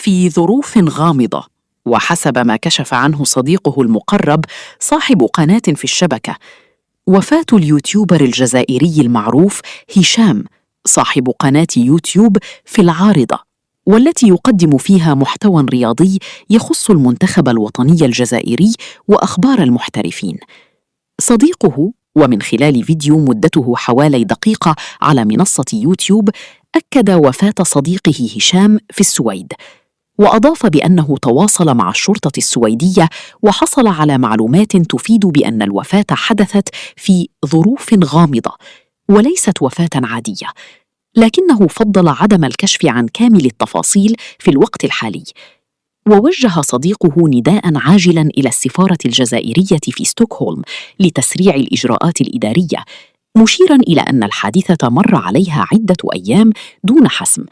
في ظروف غامضة. وحسب ما كشف عنه صديقه المقرب صاحب قناة في الشبكة، وفاة اليوتيوبر الجزائري المعروف هشام صاحب قناة يوتيوب في العارضة، والتي يقدم فيها محتوى رياضي يخص المنتخب الوطني الجزائري وأخبار المحترفين. صديقه، ومن خلال فيديو مدته حوالي دقيقة على منصة يوتيوب، أكد وفاة صديقه هشام في السويد، وأضاف بأنه تواصل مع الشرطة السويدية وحصل على معلومات تفيد بأن الوفاة حدثت في ظروف غامضة وليست وفاة عادية، لكنه فضل عدم الكشف عن كامل التفاصيل في الوقت الحالي. ووجه صديقه نداء عاجلا إلى السفارة الجزائرية في ستوكهولم لتسريع الإجراءات الإدارية، مشيرا إلى أن الحادثة مر عليها عدة أيام دون حسم.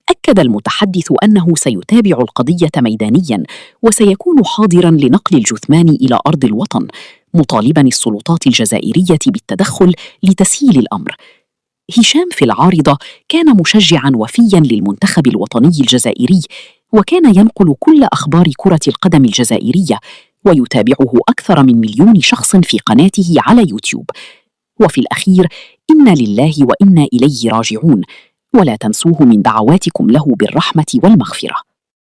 أكد المتحدث أنه سيتابع القضية ميدانياً وسيكون حاضراً لنقل الجثمان إلى أرض الوطن، مطالباً السلطات الجزائرية بالتدخل لتسهيل الأمر. هشام في العارضة كان مشجعاً وفياً للمنتخب الوطني الجزائري، وكان ينقل كل أخبار كرة القدم الجزائرية، ويتابعه أكثر من 1,000,000 شخص في قناته على يوتيوب. وفي الأخير، إنا لله وإنا إليه راجعون، ولا تنسوه من دعواتكم له بالرحمة والمغفرة.